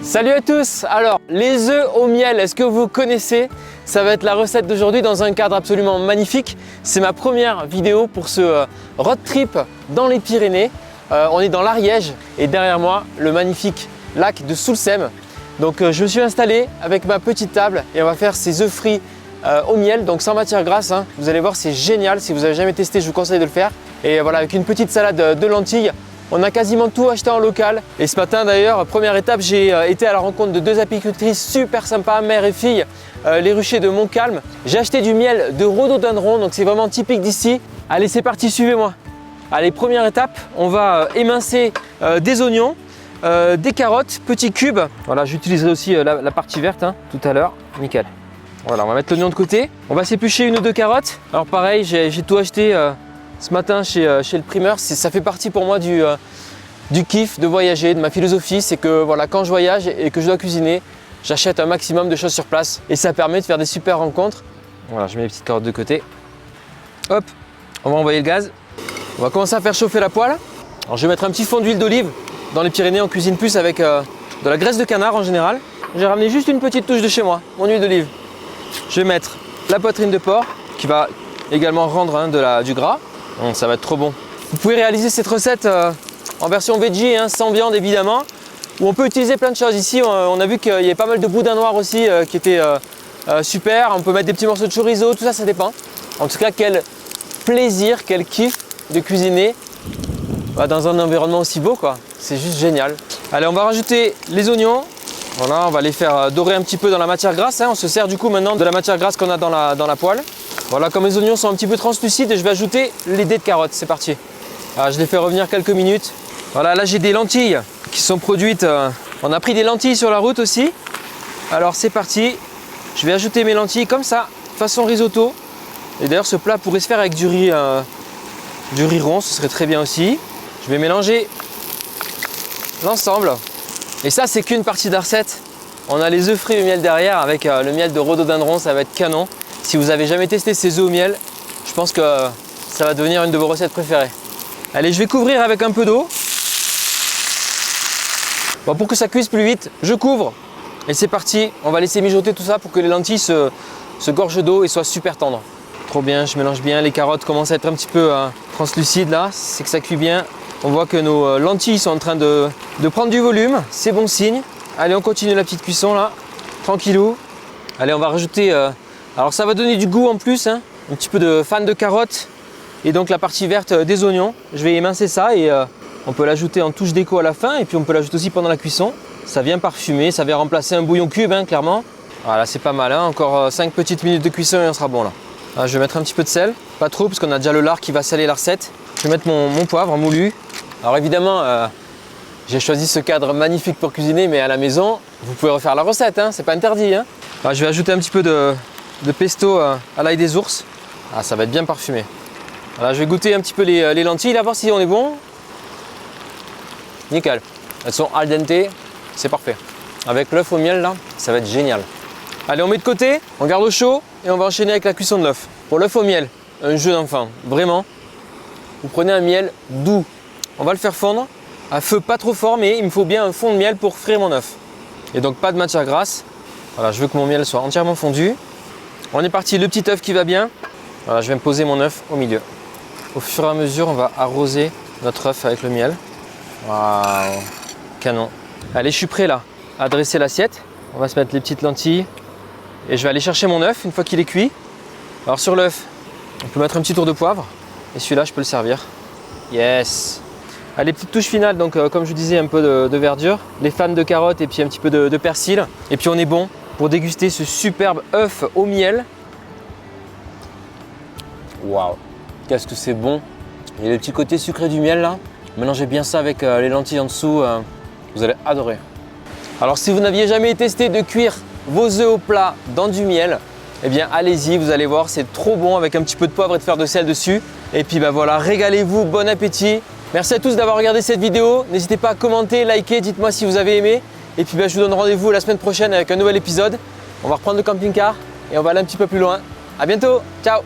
Salut à tous! Alors, les œufs au miel, est-ce que vous connaissez? Ça va être la recette d'aujourd'hui dans un cadre absolument magnifique. C'est ma première vidéo pour ce road trip dans les Pyrénées. On est dans l'Ariège et derrière moi, le magnifique lac de Soulsem. Donc je me suis installé avec ma petite table et on va faire ces œufs frits au miel, donc sans matière grasse. Vous allez voir, c'est génial. Si vous n'avez jamais testé, je vous conseille de le faire. Et voilà, avec une petite salade de lentilles. On a quasiment tout acheté en local. Et ce matin d'ailleurs, première étape, j'ai été à la rencontre de deux apicultrices super sympas, mère et fille, les ruchers de Montcalm. J'ai acheté du miel de rhododendron, donc c'est vraiment typique d'ici. Allez, c'est parti, suivez-moi. Allez, première étape, on va émincer des oignons, des carottes, petits cubes. Voilà, j'utiliserai aussi la partie verte tout à l'heure. Nickel. Voilà, on va mettre l'oignon de côté. On va s'éplucher une ou deux carottes. Alors pareil, j'ai tout acheté ce matin chez le primeur. Ça fait partie pour moi du kiff de voyager, de ma philosophie. C'est que voilà, quand je voyage et que je dois cuisiner, j'achète un maximum de choses sur place. Et ça permet de faire des super rencontres. Voilà, je mets les petites carottes de côté. Hop, on va envoyer le gaz. On va commencer à faire chauffer la poêle. Alors je vais mettre un petit fond d'huile d'olive. Dans les Pyrénées, on cuisine plus avec de la graisse de canard en général. J'ai ramené juste une petite touche de chez moi, mon huile d'olive. Je vais mettre la poitrine de porc qui va également rendre du gras. Ça va être trop bon. Vous pouvez réaliser cette recette en version veggie, sans viande évidemment. Ou on peut utiliser plein de choses. Ici, on a vu qu'il y avait pas mal de boudin noir aussi qui étaient super. On peut mettre des petits morceaux de chorizo, tout ça, ça dépend. En tout cas, quel plaisir, quel kiff de cuisiner dans un environnement aussi beau, quoi. C'est juste génial. Allez, on va rajouter les oignons. Voilà, on va les faire dorer un petit peu dans la matière grasse. On se sert du coup maintenant de la matière grasse qu'on a dans la poêle. Voilà, comme les oignons sont un petit peu translucides, je vais ajouter les dés de carottes. C'est parti. Alors, je les fais revenir quelques minutes. Voilà, là j'ai des lentilles qui sont produites. On a pris des lentilles sur la route aussi. Alors c'est parti. Je vais ajouter mes lentilles comme ça, façon risotto. Et d'ailleurs, ce plat pourrait se faire avec du riz rond, ce serait très bien aussi. Je vais mélanger l'ensemble. Et ça, c'est qu'une partie de la recette. On a les œufs frits au miel derrière avec le miel de rhododendron, ça va être canon. Si vous n'avez jamais testé ces œufs au miel, je pense que ça va devenir une de vos recettes préférées. Allez, je vais couvrir avec un peu d'eau. Bon, pour que ça cuise plus vite, je couvre. Et c'est parti, on va laisser mijoter tout ça pour que les lentilles se gorgent d'eau et soient super tendres. Trop bien, je mélange bien, les carottes commencent à être un petit peu translucides là, c'est que ça cuit bien. On voit que nos lentilles sont en train de prendre du volume, c'est bon signe. Allez, on continue la petite cuisson là, tranquillou. Allez, on va rajouter, alors ça va donner du goût en plus, un petit peu de fan de carottes et donc la partie verte des oignons. Je vais émincer ça et on peut l'ajouter en touche déco à la fin et puis on peut l'ajouter aussi pendant la cuisson. Ça vient parfumer, ça vient remplacer un bouillon cube clairement. Voilà, c'est pas mal, encore 5 petites minutes de cuisson et on sera bon là. Alors, je vais mettre un petit peu de sel, pas trop parce qu'on a déjà le lard qui va saler la recette. Je vais mettre mon poivre moulu. Alors évidemment, j'ai choisi ce cadre magnifique pour cuisiner, mais à la maison, vous pouvez refaire la recette, c'est pas interdit. Alors, je vais ajouter un petit peu de pesto à l'ail des ours. Ah, ça va être bien parfumé. Voilà, je vais goûter un petit peu les lentilles, là, voir si on est bon. Nickel. Elles sont al dente, c'est parfait. Avec l'œuf au miel, là, ça va être génial. Allez, on met de côté, on garde au chaud et on va enchaîner avec la cuisson de l'œuf. Pour l'œuf au miel, un jeu d'enfant, vraiment. Vous prenez un miel doux. On va le faire fondre à feu pas trop fort, mais il me faut bien un fond de miel pour frire mon œuf. Et donc pas de matière grasse. Voilà, je veux que mon miel soit entièrement fondu. On est parti, le petit œuf qui va bien. Voilà, je vais me poser mon œuf au milieu. Au fur et à mesure, on va arroser notre œuf avec le miel. Waouh, canon. Allez, je suis prêt là à dresser l'assiette. On va se mettre les petites lentilles. Et je vais aller chercher mon œuf une fois qu'il est cuit. Alors sur l'œuf, on peut mettre un petit tour de poivre. Et celui-là, je peux le servir. Yes! Allez, petite touche finale, donc comme je vous disais, un peu de verdure, les fans de carottes et puis un petit peu de persil. Et puis on est bon pour déguster ce superbe œuf au miel. Waouh! Qu'est-ce que c'est bon! Il y a le petit côté sucré du miel là. Mélangez bien ça avec les lentilles en dessous, vous allez adorer. Alors si vous n'aviez jamais testé de cuire vos œufs au plat dans du miel, eh bien allez-y, vous allez voir, c'est trop bon avec un petit peu de poivre et de fleur de sel dessus. Et puis voilà, régalez-vous, bon appétit. Merci à tous d'avoir regardé cette vidéo. N'hésitez pas à commenter, liker, dites-moi si vous avez aimé. Et puis je vous donne rendez-vous la semaine prochaine avec un nouvel épisode. On va reprendre le camping-car et on va aller un petit peu plus loin. À bientôt, ciao!